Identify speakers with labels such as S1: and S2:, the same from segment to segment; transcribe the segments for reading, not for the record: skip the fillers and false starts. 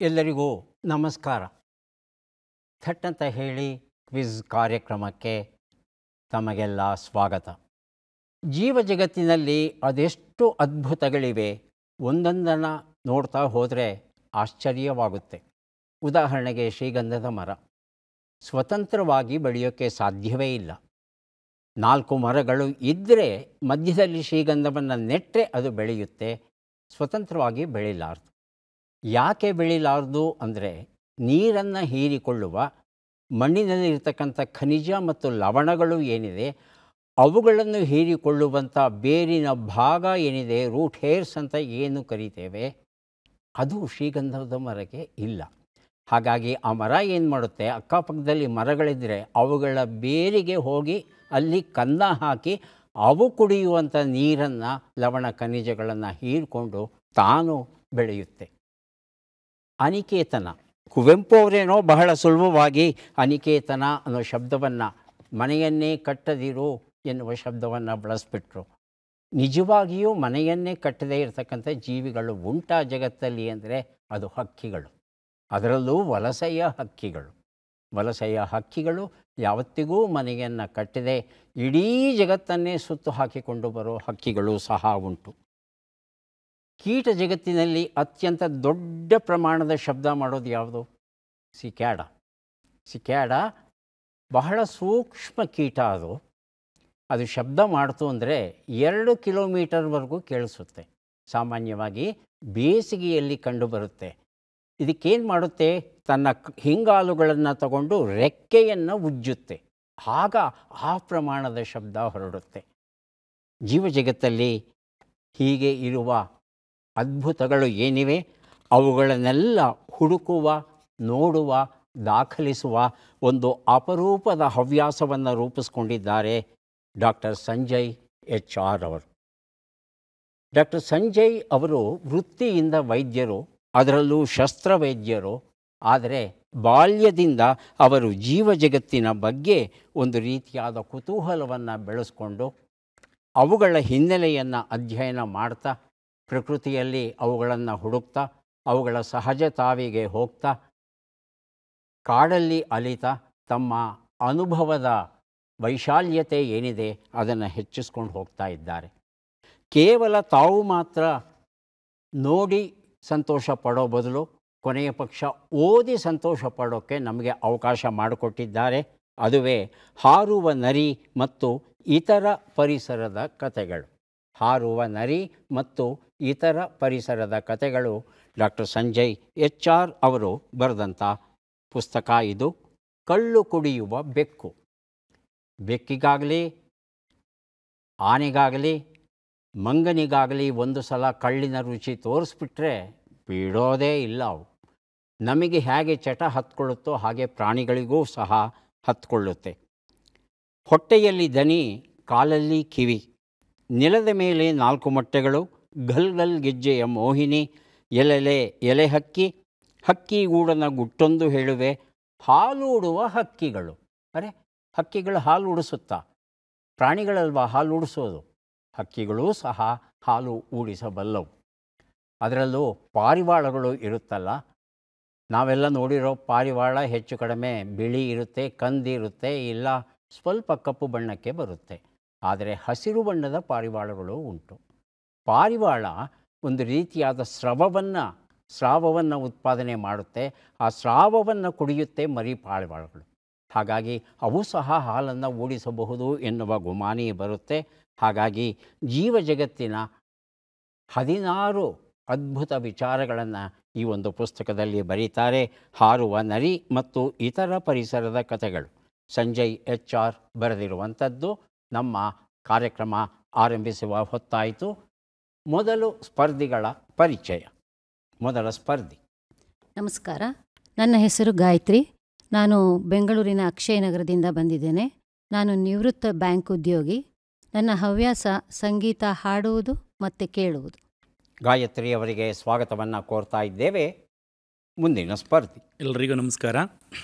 S1: ಎಲ್ಲರಿಗೂ ನಮಸ್ಕಾರ. ಥಟ್ ಅಂತ ಹೇಳಿ ಕ್ವಿಜ್ ಕಾರ್ಯಕ್ರಮಕ್ಕೆ ತಮಗೆಲ್ಲ ಸ್ವಾಗತ. ಜೀವ ಜಗತ್ತಿನಲ್ಲಿ ಅದೆಷ್ಟು ಅದ್ಭುತಗಳಿವೆ, ಒಂದೊಂದನ್ನು ನೋಡ್ತಾ ಹೋದರೆ ಆಶ್ಚರ್ಯವಾಗುತ್ತೆ. ಉದಾಹರಣೆಗೆ ಶ್ರೀಗಂಧದ ಮರ ಸ್ವತಂತ್ರವಾಗಿ ಬೆಳೆಯೋಕ್ಕೆ ಸಾಧ್ಯವೇ ಇಲ್ಲ. 4 ಮರಗಳು ಇದ್ದರೆ ಮಧ್ಯದಲ್ಲಿ ಶ್ರೀಗಂಧವನ್ನು ನೆಟ್ಟರೆ ಅದು ಬೆಳೆಯುತ್ತೆ, ಸ್ವತಂತ್ರವಾಗಿ ಬೆಳಿಲಾರ್ದು. ಯಾಕೆ ಬೆಳಿಲಾರ್ದು ಅಂದರೆ ನೀರನ್ನು ಹೀರಿಕೊಳ್ಳುವ ಮಣ್ಣಿನಲ್ಲಿರ್ತಕ್ಕಂಥ ಖನಿಜ ಮತ್ತು ಲವಣಗಳು ಏನಿದೆ ಅವುಗಳನ್ನು ಹೀರಿಕೊಳ್ಳುವಂಥ ಬೇರಿನ ಭಾಗ ಏನಿದೆ, ರೂಟ್ ಹೇರ್ಸ್ ಅಂತ ಏನು ಕರಿತೇವೆ, ಅದು ಶ್ರೀಗಂಧದ ಮರಕ್ಕೆ ಇಲ್ಲ. ಹಾಗಾಗಿ ಆ ಮರ ಏನು ಮಾಡುತ್ತೆ, ಅಕ್ಕಪಕ್ಕದಲ್ಲಿ ಮರಗಳಿದ್ದರೆ ಅವುಗಳ ಬೇರಿಗೆ ಹೋಗಿ ಅಲ್ಲಿ ಕನ್ನ ಹಾಕಿ ಅವು ಕುಡಿಯುವಂಥ ನೀರನ್ನು, ಲವಣ ಖನಿಜಗಳನ್ನು ಹೀರಿಕೊಂಡು ತಾನು ಬೆಳೆಯುತ್ತೆ. ಅನಿಕೇತನ, ಕುವೆಂಪು ಅವರೇನೋ ಬಹಳ ಸುಲಭವಾಗಿ ಅನಿಕೇತನ ಅನ್ನೋ ಶಬ್ದವನ್ನು, ಮನೆಯನ್ನೇ ಕಟ್ಟದಿರು ಎನ್ನುವ ಶಬ್ದವನ್ನು ಬಳಸಿಬಿಟ್ರು. ನಿಜವಾಗಿಯೂ ಮನೆಯನ್ನೇ ಕಟ್ಟದೇ ಇರತಕ್ಕಂಥ ಜೀವಿಗಳು ಉಂಟಾ ಜಗತ್ತಲ್ಲಿ ಅಂದರೆ ಅದು ಹಕ್ಕಿಗಳು, ಅದರಲ್ಲೂ ವಲಸೆಯ ಹಕ್ಕಿಗಳು. ವಲಸೆಯ ಹಕ್ಕಿಗಳು ಯಾವತ್ತಿಗೂ ಮನೆಯನ್ನು ಕಟ್ಟದೆ ಇಡೀ ಜಗತ್ತನ್ನೇ ಸುತ್ತು ಹಾಕಿಕೊಂಡು ಬರೋ ಹಕ್ಕಿಗಳು ಸಹ ಉಂಟು. ಕೀಟ ಜಗತ್ತಿನಲ್ಲಿ ಅತ್ಯಂತ ದೊಡ್ಡ ಪ್ರಮಾಣದ ಶಬ್ದ ಮಾಡೋದು ಯಾವುದು? ಸಿಕ್ಯಾಡ. ಸಿಕ್ಯಾಡ ಬಹಳ ಸೂಕ್ಷ್ಮ ಕೀಟ. ಅದು ಶಬ್ದ ಮಾಡ್ತು ಅಂದರೆ 2 ಕಿಲೋಮೀಟರ್ವರೆಗೂ ಕೇಳಿಸುತ್ತೆ. ಸಾಮಾನ್ಯವಾಗಿ ಬೇಸಿಗೆಯಲ್ಲಿ ಕಂಡುಬರುತ್ತೆ. ಇದಕ್ಕೇನು ಮಾಡುತ್ತೆ, ತನ್ನ ಹಿಂಗಾಲುಗಳನ್ನು ತಗೊಂಡು ರೆಕ್ಕೆಯನ್ನು ಉಜ್ಜುತ್ತೆ, ಆಗ ಆ ಪ್ರಮಾಣದ ಶಬ್ದ ಹೊರಡುತ್ತೆ. ಜೀವ ಜಗತ್ತಲ್ಲಿ ಹೀಗೆ ಇರುವ ಅದ್ಭುತಗಳು ಏನಿವೆ ಅವುಗಳನ್ನೆಲ್ಲ ಹುಡುಕುವ, ನೋಡುವ, ದಾಖಲಿಸುವ ಒಂದು ಅಪರೂಪದ ಹವ್ಯಾಸವನ್ನು ರೂಪಿಸ್ಕೊಂಡಿದ್ದಾರೆ ಡಾಕ್ಟರ್ ಸಂಜಯ್ HR ಅವರು. ಡಾಕ್ಟರ್ ಸಂಜಯ್ ಅವರು ವೃತ್ತಿಯಿಂದ ವೈದ್ಯರು, ಅದರಲ್ಲೂ ಶಸ್ತ್ರವೈದ್ಯರು. ಆದರೆ ಬಾಲ್ಯದಿಂದ ಅವರು ಜೀವ ಜಗತ್ತಿನ ಬಗ್ಗೆ ಒಂದು ರೀತಿಯಾದ ಕುತೂಹಲವನ್ನು ಬೆಳೆಸ್ಕೊಂಡು ಅವುಗಳ ಹಿನ್ನೆಲೆಯನ್ನು ಅಧ್ಯಯನ ಮಾಡ್ತಾ, ಪ್ರಕೃತಿಯಲ್ಲಿ ಅವುಗಳನ್ನು ಹುಡುಕ್ತಾ, ಅವುಗಳ ಸಹಜ ತಾವಿಗೆ ಹೋಗ್ತಾ, ಕಾಡಲ್ಲಿ ಅಲಿತಾ ತಮ್ಮ ಅನುಭವದ ವೈಶಾಲ್ಯತೆ ಏನಿದೆ ಅದನ್ನು ಹೆಚ್ಚಿಸ್ಕೊಂಡು ಹೋಗ್ತಾ ಇದ್ದಾರೆ. ಕೇವಲ ತಾವು ಮಾತ್ರ ನೋಡಿ ಸಂತೋಷ ಪಡೋ ಬದಲು ಕೊನೆಯ ಪಕ್ಷ ಓದಿ ಸಂತೋಷ ಪಡೋಕ್ಕೆ ನಮಗೆ ಅವಕಾಶ ಮಾಡಿಕೊಟ್ಟಿದ್ದಾರೆ. ಅದುವೇ ಹಾರುವ ನರಿ ಮತ್ತು ಇತರ ಪರಿಸರದ ಕಥೆಗಳು. ಹಾರುವ ನರಿ ಮತ್ತು ಇತರ ಪರಿಸರದ ಕಥೆಗಳು ಡಾಕ್ಟರ್ ಸಂಜಯ್ HR ಅವರು ಬರೆದಂಥ ಪುಸ್ತಕ ಇದು. ಕಳ್ಳು ಕುಡಿಯುವ ಬೆಕ್ಕು. ಬೆಕ್ಕಿಗಾಗಲಿ, ಆನೆಗಾಗಲಿ, ಮಂಗನಿಗಾಗಲಿ ಒಂದು ಸಲ ಕಳ್ಳಿನ ರುಚಿ ತೋರಿಸ್ಬಿಟ್ರೆ ಬಿಡೋದೇ ಇಲ್ಲ. ಅವು ನಮಗೆ ಹೇಗೆ ಚಟ ಹತ್ಕೊಳ್ಳುತ್ತೋ ಹಾಗೆ ಪ್ರಾಣಿಗಳಿಗೂ ಸಹ ಹತ್ಕೊಳ್ಳುತ್ತೆ. ಹೊಟ್ಟೆಯಲ್ಲಿ ದನಿ, ಕಾಲಲ್ಲಿ ಕಿವಿ, ನೆಲದ ಮೇಲೆ 4 ಮೊಟ್ಟೆಗಳು, ಗಲ್ಗಲ್ ಗೆಜ್ಜೆಯ ಮೋಹಿನಿ, ಎಲೆ ಹಕ್ಕಿ, ಹಕ್ಕಿಗೂಡನ ಗುಟ್ಟೊಂದು ಹೇಳುವೆ, ಹಾಲೂಡುವ ಹಕ್ಕಿಗಳು. ಅರೆ, ಹಕ್ಕಿಗಳು ಹಾಲು ಉಡಿಸುತ್ತಾ? ಪ್ರಾಣಿಗಳಲ್ವಾ ಹಾಲು ಉಡಿಸೋದು, ಹಕ್ಕಿಗಳೂ ಸಹ ಹಾಲು ಊಡಿಸಬಲ್ಲವು. ಅದರಲ್ಲೂ ಪಾರಿವಾಳಗಳು ಇರುತ್ತಲ್ಲ, ನಾವೆಲ್ಲ ನೋಡಿರೋ ಪಾರಿವಾಳ ಹೆಚ್ಚು ಕಡಿಮೆ ಬಿಳಿ ಇರುತ್ತೆ, ಕಂದಿರುತ್ತೆ, ಇಲ್ಲ ಸ್ವಲ್ಪ ಕಪ್ಪು ಬಣ್ಣಕ್ಕೆ ಬರುತ್ತೆ. ಆದರೆ ಹಸಿರು ಬಣ್ಣದ ಪಾರಿವಾಳಗಳು ಉಂಟು. ಪಾರಿವಾಳ ಒಂದು ರೀತಿಯಾದ ಸ್ರಾವವನ್ನು ಉತ್ಪಾದನೆ ಮಾಡುತ್ತೆ. ಆ ಸ್ರಾವವನ್ನು ಕುಡಿಯುತ್ತೆ ಮರಿ ಪಾರಿವಾಳಗಳು. ಹಾಗಾಗಿ ಅವು ಸಹ ಹಾಲನ್ನು ಊಡಿಸಬಹುದು ಎನ್ನುವ ಗುಮಾನಿ ಬರುತ್ತೆ. ಹಾಗಾಗಿ ಜೀವ ಜಗತ್ತಿನ 16 ಅದ್ಭುತ ವಿಚಾರಗಳನ್ನು ಈ ಒಂದು ಪುಸ್ತಕದಲ್ಲಿ ಬರೀತಾರೆ. ಹಾರುವ ನರಿ ಮತ್ತು ಇತರ ಪರಿಸರದ ಕಥೆಗಳು, ಸಂಜಯ್ HR ಬರೆದಿರುವಂಥದ್ದು. ನಮ್ಮ ಕಾರ್ಯಕ್ರಮ ಆರಂಭಿಸುವ ಹೊತ್ತಾಯಿತು. ಮೊದಲು ಸ್ಪರ್ಧಿಗಳ ಪರಿಚಯ. ಮೊದಲ ಸ್ಪರ್ಧಿ.
S2: ನಮಸ್ಕಾರ, ನನ್ನ ಹೆಸರು ಗಾಯತ್ರಿ. ನಾನು ಬೆಂಗಳೂರಿನ ಅಕ್ಷಯನಗರದಿಂದ ಬಂದಿದ್ದೇನೆ. ನಾನು ನಿವೃತ್ತ ಬ್ಯಾಂಕ್ ಉದ್ಯೋಗಿ. ನನ್ನ ಹವ್ಯಾಸ ಸಂಗೀತ ಹಾಡುವುದು ಮತ್ತು ಕೇಳುವುದು.
S1: ಗಾಯತ್ರಿ ಅವರಿಗೆ ಸ್ವಾಗತವನ್ನು ಕೋರ್ತಾ ಇದ್ದೇವೆ. ಮುಂದಿನ ಸ್ಪರ್ಧಿ.
S3: ಎಲ್ಲರಿಗೂ ನಮಸ್ಕಾರ.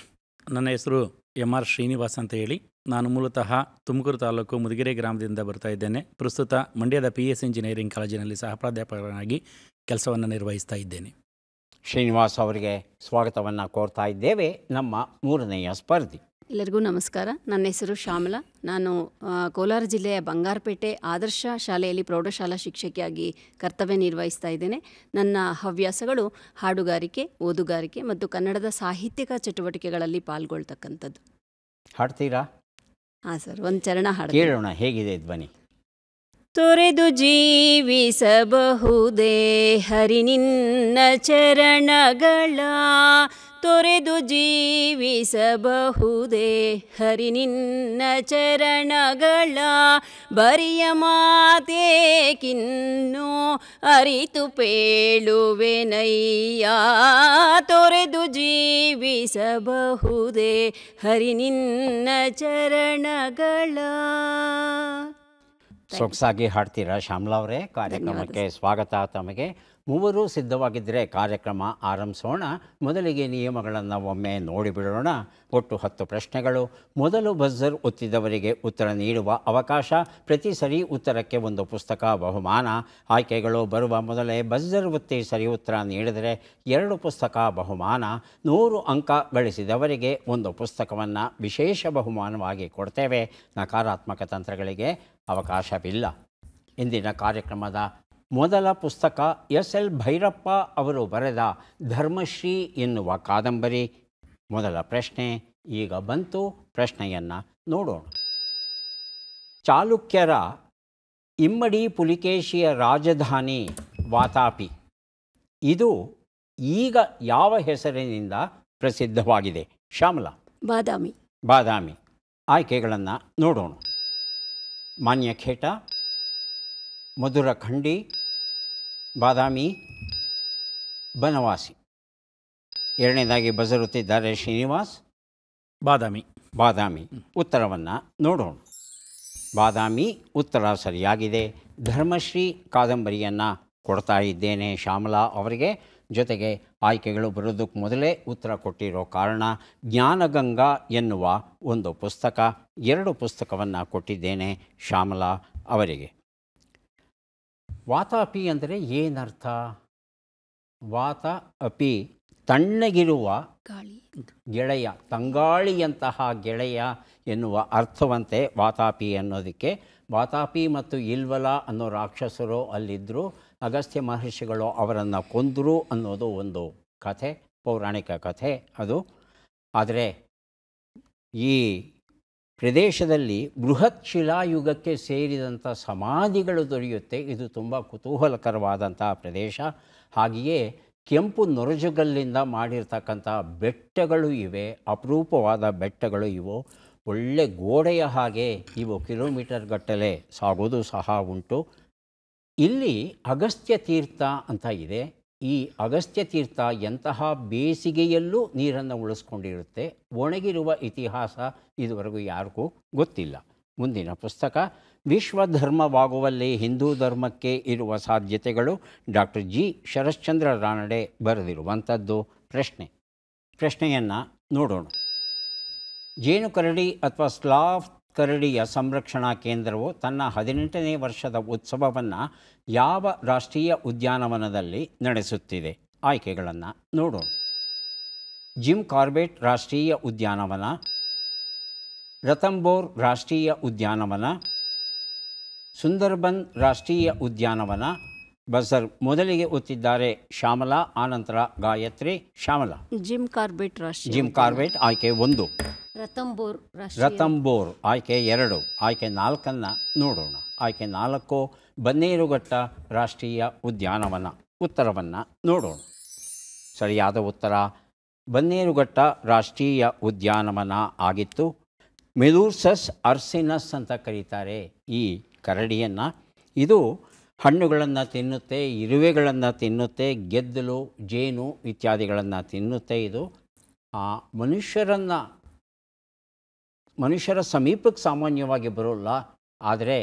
S3: ನನ್ನ ಹೆಸರು MR ಶ್ರೀನಿವಾಸ್ ಅಂತ ಹೇಳಿ. ನಾನು ಮೂಲತಃ ತುಮಕೂರು ತಾಲೂಕು ಮುದಿಗೆರೆ ಗ್ರಾಮದಿಂದ ಬರ್ತಾ ಇದ್ದೇನೆ. ಪ್ರಸ್ತುತ ಮಂಡ್ಯದ PS ಇಂಜಿನಿಯರಿಂಗ್ ಕಾಲೇಜಿನಲ್ಲಿ ಸಹ ಪ್ರಾಧ್ಯಾಪಕರಾಗಿ ಕೆಲಸವನ್ನು ನಿರ್ವಹಿಸ್ತಾ ಇದ್ದೇನೆ.
S1: ಶ್ರೀನಿವಾಸ್ ಅವರಿಗೆ ಸ್ವಾಗತವನ್ನು ಕೋರ್ತಾ ಇದ್ದೇವೆ. ನಮ್ಮ ಮೂರನೆಯ ಸ್ಪರ್ಧಿ.
S4: ಎಲ್ಲರಿಗೂ ನಮಸ್ಕಾರ. ನನ್ನ ಹೆಸರು ಶ್ಯಾಮಲಾ. ನಾನು ಕೋಲಾರ ಜಿಲ್ಲೆಯ ಬಂಗಾರಪೇಟೆ ಆದರ್ಶ ಶಾಲೆಯಲ್ಲಿ ಪ್ರೌಢಶಾಲಾ ಶಿಕ್ಷಕಿಯಾಗಿ ಕರ್ತವ್ಯ ನಿರ್ವಹಿಸ್ತಾ ಇದ್ದೇನೆ. ನನ್ನ ಹವ್ಯಾಸಗಳು ಹಾಡುಗಾರಿಕೆ, ಓದುಗಾರಿಕೆ ಮತ್ತು ಕನ್ನಡದ ಸಾಹಿತ್ಯಿಕ ಚಟುವಟಿಕೆಗಳಲ್ಲಿ ಪಾಲ್ಗೊಳ್ತಕ್ಕಂಥದ್ದು.
S1: ಹಾಡ್ತೀರಾ?
S4: ಹಾಂ ಸರ್, ಒಂದು ಚರಣ ಹಾಡು
S1: ಕೇಳೋಣ, ಹೇಗಿದೆ ಧ್ವನಿ?
S4: ತೊರೆದು ಜೀವಿಸಬಹುದೇ ಹರಿ ನಿನ್ನ ಚರಣಗಳ, ತೊರೆದು ಜೀವಿಸಬಹುದೇ ಹರಿ ನಿನ್ನ ಚರಣಗಳ, ಬರಿಯ ಮಾತೇಕಿನ್ನು ಅರಿತು ಪೇಳುವೆನಯ್ಯ, ತೊರೆದು ಜೀವಿಸಬಹುದೇ ಹರಿ ನಿನ್ನ ಚರಣಗಳ.
S1: ಸೊಗಸಾಗಿ ಹಾಡ್ತೀರಾ ಶ್ಯಾಮಲಾ ಅವರೇ. ಕಾರ್ಯಕ್ರಮಕ್ಕೆ ಸ್ವಾಗತ ತಮಗೆ. ಮೂವರು ಸಿದ್ಧವಾಗಿದ್ದರೆ ಕಾರ್ಯಕ್ರಮ ಆರಂಭಿಸೋಣ. ಮೊದಲಿಗೆ ನಿಯಮಗಳನ್ನು ಒಮ್ಮೆ ನೋಡಿಬಿಡೋಣ. ಒಟ್ಟು 10 ಪ್ರಶ್ನೆಗಳು. ಮೊದಲು ಬಜರ್ ಒತ್ತಿದವರಿಗೆ ಉತ್ತರ ನೀಡುವ ಅವಕಾಶ. ಪ್ರತಿ ಸರಿ ಉತ್ತರಕ್ಕೆ ಒಂದು ಪುಸ್ತಕ ಬಹುಮಾನ. ಆಯ್ಕೆಗಳು ಬರುವ ಮೊದಲೇ ಬಜರ್ ಒತ್ತಿ ಸರಿ ಉತ್ತರ ನೀಡಿದರೆ 2 ಪುಸ್ತಕ ಬಹುಮಾನ. 100 ಅಂಕ ಗಳಿಸಿದವರಿಗೆ ಒಂದು ಪುಸ್ತಕವನ್ನು ವಿಶೇಷ ಬಹುಮಾನವಾಗಿ ಕೊಡ್ತೇವೆ. ನಕಾರಾತ್ಮಕ ತಂತ್ರಗಳಿಗೆ ಅವಕಾಶವಿಲ್ಲ. ಇಂದಿನ ಕಾರ್ಯಕ್ರಮದ ಮೊದಲ ಪುಸ್ತಕ ಎಸ್.ಎಲ್. ಭೈರಪ್ಪ ಅವರು ಬರೆದ ಧರ್ಮಶ್ರೀ ಎನ್ನುವ ಕಾದಂಬರಿ. ಮೊದಲ ಪ್ರಶ್ನೆ ಈಗ ಬಂತು. ಪ್ರಶ್ನೆಯನ್ನು ನೋಡೋಣ. ಚಾಲುಕ್ಯರ ಇಮ್ಮಡಿ ಪುಲಿಕೇಶಿಯ ರಾಜಧಾನಿ ವಾತಾಪಿ. ಇದು ಈಗ ಯಾವ ಹೆಸರಿನಿಂದ ಪ್ರಸಿದ್ಧವಾಗಿದೆ? ಶ್ಯಾಮಲಾ.
S4: ಬಾದಾಮಿ.
S1: ಬಾದಾಮಿ. ಆಯ್ಕೆಗಳನ್ನು ನೋಡೋಣ. ಮಾನ್ಯಖೇಟ, ಮಧುರಖಂಡಿ, ಬಾದಾಮಿ, ಬನವಾಸಿ. ಎರಡನೇದಾಗಿ ಬಜರುತ್ತಿದ್ದಾರೆ ಶ್ರೀನಿವಾಸ್.
S3: ಬಾದಾಮಿ.
S1: ಬಾದಾಮಿ. ಉತ್ತರವನ್ನು ನೋಡೋಣ. ಬಾದಾಮಿ ಉತ್ತರ ಸರಿಯಾಗಿದೆ. ಧರ್ಮಶ್ರೀ ಕಾದಂಬರಿಯನ್ನು ಕೊಡ್ತಾ ಇದ್ದೇನೆ ಶ್ಯಾಮಲಾ ಅವರಿಗೆ. ಜೊತೆಗೆ ಆಯ್ಕೆಗಳು ಬರೋದಕ್ಕೆ ಮೊದಲೇ ಉತ್ತರ ಕೊಟ್ಟಿರೋ ಕಾರಣ ಜ್ಞಾನಗಂಗಾ ಎನ್ನುವ ಒಂದು ಪುಸ್ತಕ, 2 ಪುಸ್ತಕವನ್ನು ಕೊಟ್ಟಿದ್ದೇನೆ ಶ್ಯಾಮಲಾ ಅವರಿಗೆ. ವಾತಾಪಿ ಅಂದರೆ ಏನರ್ಥ? ವಾತ ಅಪಿ ತಣ್ಣಗಿರುವ
S4: ಗಾಳಿ,
S1: ಗೆಳೆಯ, ತಂಗಾಳಿಯಂತಹ ಗೆಳೆಯ ಎನ್ನುವ ಅರ್ಥವಂತೆ ವಾತಾಪಿ ಅನ್ನೋದಕ್ಕೆ. ವಾತಾಪಿ ಮತ್ತು ಇಲ್ವಲ ಅನ್ನೋ ರಾಕ್ಷಸರು ಅಲ್ಲಿದ್ದರು. ಅಗಸ್ತ್ಯ ಮಹರ್ಷಿಗಳು ಅವರನ್ನು ಕೊಂದರು ಅನ್ನೋದು ಒಂದು ಕಥೆ, ಪೌರಾಣಿಕ ಕಥೆ ಅದು. ಆದರೆ ಈ ಪ್ರದೇಶದಲ್ಲಿ ಬೃಹತ್ ಶಿಲಾಯುಗಕ್ಕೆ ಸೇರಿದಂಥ ಸಮಾಧಿಗಳು ದೊರೆಯುತ್ತೆ. ಇದು ತುಂಬ ಕುತೂಹಲಕರವಾದಂಥ ಪ್ರದೇಶ. ಹಾಗೆಯೇ ಕೆಂಪು ನೊರಜುಗಲ್ಲಿಂದ ಮಾಡಿರ್ತಕ್ಕಂಥ ಬೆಟ್ಟಗಳು ಇವೆ, ಅಪರೂಪವಾದ ಬೆಟ್ಟಗಳು ಇವು. ಒಳ್ಳೆ ಗೋಡೆಯ ಹಾಗೆ ಇವು ಕಿಲೋಮೀಟರ್ ಗಟ್ಟಲೆ ಸಾಗೋದು ಸಹ ಉಂಟು. ಇಲ್ಲಿ ಅಗಸ್ತ್ಯ ತೀರ್ಥ ಅಂತ ಇದೆ. ಈ ಅಗಸ್ತ್ಯ ತೀರ್ಥ ಎಂತಹ ಬೇಸಿಗೆಯಲ್ಲೂ ನೀರನ್ನು ಉಳಿಸ್ಕೊಂಡಿರುತ್ತೆ. ಒಣಗಿರುವ ಇತಿಹಾಸ ಇದುವರೆಗೂ ಯಾರಿಗೂ ಗೊತ್ತಿಲ್ಲ. ಮುಂದಿನ ಪುಸ್ತಕ ವಿಶ್ವಧರ್ಮವಾಗುವಲ್ಲಿ ಹಿಂದೂ ಧರ್ಮಕ್ಕೆ ಇರುವ ಸಾಧ್ಯತೆಗಳು. Doctor G. ಶರಶ್ಚಂದ್ರ ರಾನಡೆ ಬರೆದಿರುವಂಥದ್ದು. ಪ್ರಶ್ನೆಯನ್ನು ನೋಡೋಣ. ಜೇನು ಕರಡಿ ಅಥವಾ ಸ್ಲಾವ್ ಕರಡಿಯ ಸಂರಕ್ಷಣಾ ಕೇಂದ್ರವು ತನ್ನ 18ನೇ ವರ್ಷದ ಉತ್ಸವವನ್ನು ಯಾವ ರಾಷ್ಟ್ರೀಯ ಉದ್ಯಾನವನದಲ್ಲಿ ನಡೆಸುತ್ತಿದೆ? ಆಯ್ಕೆಗಳನ್ನು ನೋಡೋಣ. ಜಿಮ್ ಕಾರ್ಬೆಟ್ ರಾಷ್ಟ್ರೀಯ ಉದ್ಯಾನವನ, ರತಂಬೋರ್ ರಾಷ್ಟ್ರೀಯ ಉದ್ಯಾನವನ, ಸುಂದರ್ಬನ್ ರಾಷ್ಟ್ರೀಯ ಉದ್ಯಾನವನ. ಬಜರ್ ಮೊದಲಿಗೆ ಒತ್ತಿದ್ದಾರೆ ಶ್ಯಾಮಲಾ, ಆನಂತರ ಗಾಯತ್ರಿ. ಶ್ಯಾಮಲಾ.
S4: ಜಿಮ್ ಕಾರ್ಬೆಟ್ ರಾಷ್ಟ್ರೀಯ
S1: ಜಿಮ್ ಕಾರ್ಬೆಟ್ ಆಯ್ಕೆ 1.
S2: ರತಂಬೋರ್
S1: ರತಂಬೋರ್ ಆಯ್ಕೆ 2. ಆಯ್ಕೆ 4 ನೋಡೋಣ. ಆಯ್ಕೆ 4 ಬನ್ನೇರುಘಟ್ಟ ರಾಷ್ಟ್ರೀಯ ಉದ್ಯಾನವನ. ಉತ್ತರವನ್ನು ನೋಡೋಣ. ಸರಿಯಾದ ಉತ್ತರ ಬನ್ನೇರುಘಟ್ಟ ರಾಷ್ಟ್ರೀಯ ಉದ್ಯಾನವನ ಆಗಿತ್ತು. ಮೆಲೂರ್ಸಸ್ ಅರ್ಸಿನಸ್ ಅಂತ ಕರೀತಾರೆ ಈ ಕರಡಿಯನ್ನು. ಇದು ಹಣ್ಣುಗಳನ್ನು ತಿನ್ನುತ್ತೆ, ಇರುವೆಗಳನ್ನು ತಿನ್ನುತ್ತೆ, ಗೆದ್ದಲು, ಜೇನು ಇತ್ಯಾದಿಗಳನ್ನು ತಿನ್ನುತ್ತೆ. ಇದು ಮನುಷ್ಯರ ಸಮೀಪಕ್ಕೆ ಸಾಮಾನ್ಯವಾಗಿ ಬರೋಲ್ಲ. ಆದರೆ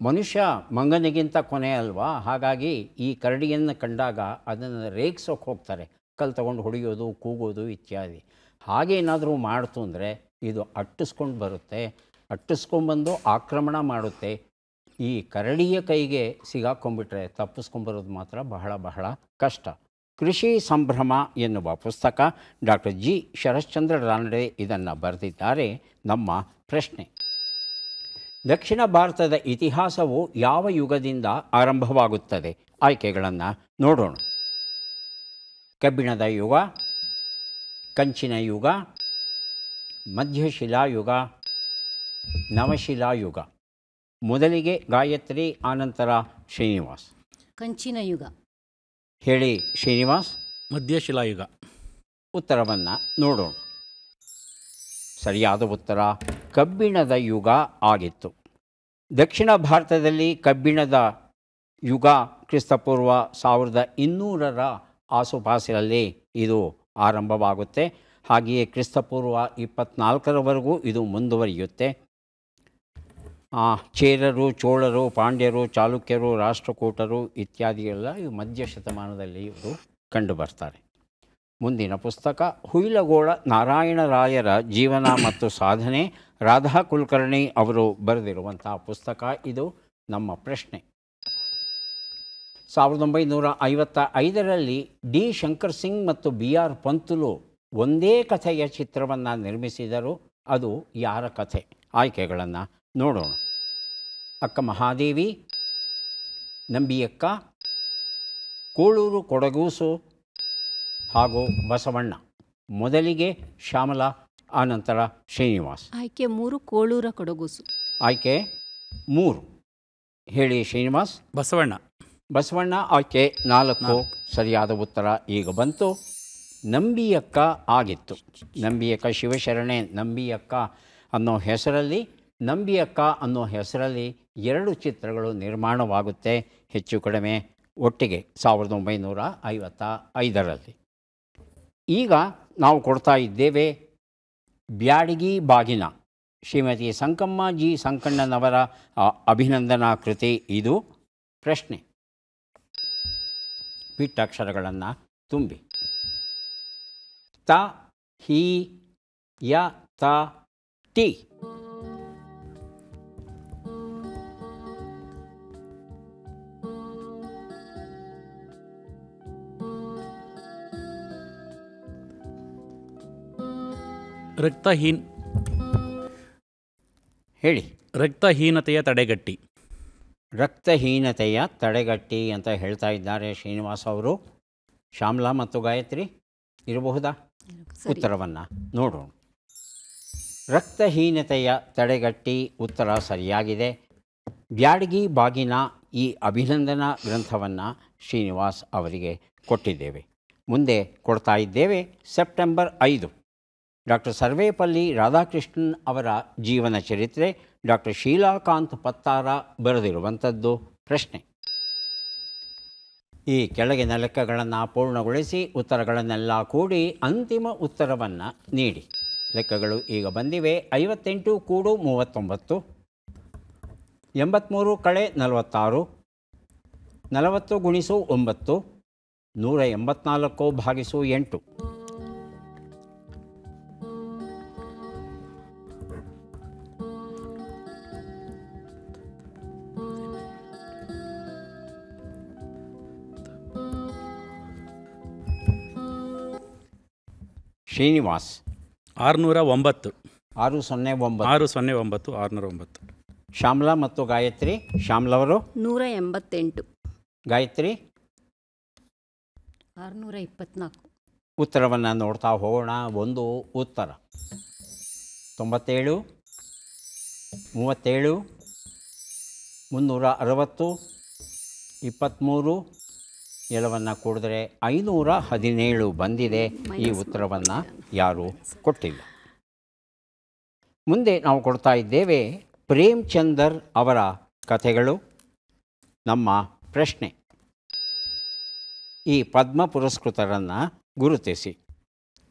S1: ಮನುಷ್ಯ ಮಂಗನಿಗಿಂತ ಕೊನೆ ಅಲ್ವಾ. ಹಾಗಾಗಿ ಈ ಕರಡಿಯನ್ನು ಕಂಡಾಗ ಅದನ್ನು ರೇಗಿಸೋಕೆ ಹೋಗ್ತಾರೆ. ಕಲ್ಲು ತಗೊಂಡು ಹೊಡೆಯೋದು, ಕೂಗೋದು ಇತ್ಯಾದಿ. ಹಾಗೇನಾದರೂ ಮಾಡ್ತು ಅಂದರೆ ಇದು ಅಟ್ಟಿಸ್ಕೊಂಡು ಬರುತ್ತೆ. ಅಟ್ಟಿಸ್ಕೊಂಡ್ಬಂದು ಆಕ್ರಮಣ ಮಾಡುತ್ತೆ. ಈ ಕರಡಿಯ ಕೈಗೆ ಸಿಗಾಕೊಂಡ್ಬಿಟ್ರೆ ತಪ್ಪಿಸ್ಕೊಂಬರೋದು ಮಾತ್ರ ಬಹಳ ಬಹಳ ಕಷ್ಟ. ಕೃಷಿ ಸಂಭ್ರಮ ಎನ್ನುವ ಪುಸ್ತಕ. ಡಾಕ್ಟರ್ ಜಿ ಶರಶ್ಚಂದ್ರ ರಾನಡೆ ಇದನ್ನು ಬರೆದಿದ್ದಾರೆ. ನಮ್ಮ ಪ್ರಶ್ನೆ: ದಕ್ಷಿಣ ಭಾರತದ ಇತಿಹಾಸವು ಯಾವ ಯುಗದಿಂದ ಆರಂಭವಾಗುತ್ತದೆ? ಆಯ್ಕೆಗಳನ್ನು ನೋಡೋಣ. ಕಬ್ಬಿಣದ ಯುಗ, ಕಂಚಿನ ಯುಗ, ಮಧ್ಯಶಿಲಾಯುಗ, ನವಶಿಲಾಯುಗ. ಮೊದಲಿಗೆ ಗಾಯತ್ರಿ, ಆನಂತರ ಶ್ರೀನಿವಾಸ್.
S2: ಕಂಚಿನ ಯುಗ.
S1: ಹೇಳಿ ಶ್ರೀನಿವಾಸ್.
S3: ಮಧ್ಯಶಿಲಾಯುಗ.
S1: ಉತ್ತರವನ್ನು ನೋಡೋಣ. ಸರಿಯಾದ ಉತ್ತರ ಕಬ್ಬಿಣದ ಯುಗ ಆಗಿತ್ತು. ದಕ್ಷಿಣ ಭಾರತದಲ್ಲಿ ಕಬ್ಬಿಣದ ಯುಗ ಕ್ರಿಸ್ತಪೂರ್ವ 1200ರ ಆಸುಪಾಸಿನಲ್ಲಿ ಇದು ಆರಂಭವಾಗುತ್ತೆ. ಹಾಗೆಯೇ ಕ್ರಿಸ್ತಪೂರ್ವ 24ರವರೆಗೂ ಇದು ಮುಂದುವರಿಯುತ್ತೆ. ಚೇರರು, ಚೋಳರು, ಪಾಂಡ್ಯರು, ಚಾಲುಕ್ಯರು, ರಾಷ್ಟ್ರಕೂಟರು ಇತ್ಯಾದಿಯೆಲ್ಲ ಇವು ಮಧ್ಯ ಶತಮಾನದಲ್ಲಿ ಇವರು ಕಂಡುಬರ್ತಾರೆ. ಮುಂದಿನ ಪುಸ್ತಕ ಹುಯಿಲಗೋಳ ನಾರಾಯಣರಾಯರ ಜೀವನ ಮತ್ತು ಸಾಧನೆ. ರಾಧಾ ಕುಲಕರ್ಣಿ ಅವರು ಬರೆದಿರುವಂಥ ಪುಸ್ತಕ ಇದು. ನಮ್ಮ ಪ್ರಶ್ನೆ: 1955ರಲ್ಲಿ ಡಿ ಶಂಕರ್ ಸಿಂಗ್ ಮತ್ತು ಬಿ ಆರ್ ಪಂತುಲು ಒಂದೇ ಕಥೆಯ ಚಿತ್ರವನ್ನು ನಿರ್ಮಿಸಿದರು. ಅದು ಯಾರ ಕಥೆ? ಆಯ್ಕೆಗಳನ್ನು ನೋಡೋಣ. ಅಕ್ಕ ಮಹಾದೇವಿ, ನಂಬಿಯಕ್ಕ, ಕೋಳೂರು ಕೊಡಗೂಸು ಹಾಗೂ ಬಸವಣ್ಣ. ಮೊದಲಿಗೆ ಶ್ಯಾಮಲಾ, ಆನಂತರ ಶ್ರೀನಿವಾಸ್.
S4: ಆಯ್ಕೆ 3 ಕೋಳೂರ ಕೊಡಗೂಸು.
S1: ಆಯ್ಕೆ 3. ಹೇಳಿ ಶ್ರೀನಿವಾಸ್.
S3: ಬಸವಣ್ಣ.
S1: ಬಸವಣ್ಣ ಆಯ್ಕೆ 4. ಸರಿಯಾದ ಉತ್ತರ ಈಗ ಬಂತು. ನಂಬಿಯಕ್ಕ ಆಗಿತ್ತು. ನಂಬಿಯಕ್ಕ ಶಿವಶರಣೆ ನಂಬಿಯಕ್ಕ ಅನ್ನೋ ಹೆಸರಲ್ಲಿ, ನಂಬಿಯಕ್ಕ ಅನ್ನೋ ಹೆಸರಲ್ಲಿ 2 ಚಿತ್ರಗಳು ನಿರ್ಮಾಣವಾಗುತ್ತೆ, ಹೆಚ್ಚು ಕಡಿಮೆ ಒಟ್ಟಿಗೆ 1955ರಲ್ಲಿ. ಈಗ ನಾವು ಕೊಡ್ತಾ ಇದ್ದೇವೆ ಬ್ಯಾಡಗಿ ಬಾಗಿನ, ಶ್ರೀಮತಿ ಸಂಕಮ್ಮ ಜಿ ಸಂಕಣ್ಣನವರ ಅಭಿನಂದನಾ ಕೃತಿ ಇದು. ಪ್ರಶ್ನೆ: ಬಿಟ್ಟಕ್ಷರಗಳನ್ನು ತುಂಬಿ. ತ, ಹಿ, ಯ, ತ, ಟಿ.
S3: ರಕ್ತಹೀನ್.
S1: ಹೇಳಿ.
S3: ರಕ್ತಹೀನತೆಯ ತಡೆಗಟ್ಟಿ.
S1: ರಕ್ತಹೀನತೆಯ ತಡೆಗಟ್ಟಿ ಅಂತ ಹೇಳ್ತಾ ಇದ್ದಾರೆ ಶ್ರೀನಿವಾಸ್ ಅವರು. ಶ್ಯಾಮಲಾ ಮತ್ತು ಗಾಯತ್ರಿ ಇರಬಹುದಾ? ಉತ್ತರವನ್ನು ನೋಡೋಣ. ರಕ್ತಹೀನತೆಯ ತಡೆಗಟ್ಟಿ ಉತ್ತರ ಸರಿಯಾಗಿದೆ. ಬ್ಯಾಡಗಿ ಬಾಗಿನ ಈ ಅಭಿನಂದನಾ ಗ್ರಂಥವನ್ನು ಶ್ರೀನಿವಾಸ್ ಅವರಿಗೆ ಕೊಟ್ಟಿದ್ದೇವೆ. ಮುಂದೆ ಕೊಡ್ತಾ ಇದ್ದೇವೆ ಸೆಪ್ಟೆಂಬರ್ 5 ಡಾಕ್ಟರ್ ಸರ್ವೇಪಲ್ಲಿ ರಾಧಾಕೃಷ್ಣನ್ ಅವರ ಜೀವನ ಚರಿತ್ರೆ. ಡಾಕ್ಟರ್ ಶೀಲಾಕಾಂತ್ ಪತ್ತಾರ ಬರೆದಿರುವಂಥದ್ದು. ಪ್ರಶ್ನೆ: ಈ ಕೆಳಗಿನ ಲೆಕ್ಕಗಳನ್ನು ಪೂರ್ಣಗೊಳಿಸಿ ಉತ್ತರಗಳನ್ನೆಲ್ಲ ಕೂಡಿ ಅಂತಿಮ ಉತ್ತರವನ್ನು ನೀಡಿ. ಲೆಕ್ಕಗಳು ಈಗ ಬಂದಿವೆ. 58 ಕೂಡು 39, 83 ಕಳೆ 46, 40 ಗುಣಿಸು 9, 184 ಭಾಗಿಸು 8. ಶ್ರೀನಿವಾಸ್.
S3: 609.
S1: 609.
S3: 609, 609.
S1: ಶ್ಯಾಮಲಾ ಮತ್ತು ಗಾಯತ್ರಿ. ಶ್ಯಾಮಲವರು
S4: 188.
S1: ಗಾಯತ್ರಿ
S2: 624.
S1: ಉತ್ತರವನ್ನು ನೋಡ್ತಾ ಹೋಗೋಣ. ಒಂದು ಉತ್ತರ 97, 37, 360, 23 ಎಲ್ಲವನ್ನು ಕೂಡಿದ್ರೆ 517 ಬಂದಿದೆ. ಈ ಉತ್ತರವನ್ನು ಯಾರೂ ಕೊಟ್ಟಿಲ್ಲ. ಮುಂದೆ ನಾವು ಕೊಡ್ತಾ ಇದ್ದೇವೆ ಪ್ರೇಮ್ಚಂದರ್ ಅವರ ಕಥೆಗಳು. ನಮ್ಮ ಪ್ರಶ್ನೆ: ಈ ಪದ್ಮ ಪುರಸ್ಕೃತರನ್ನು ಗುರುತಿಸಿ.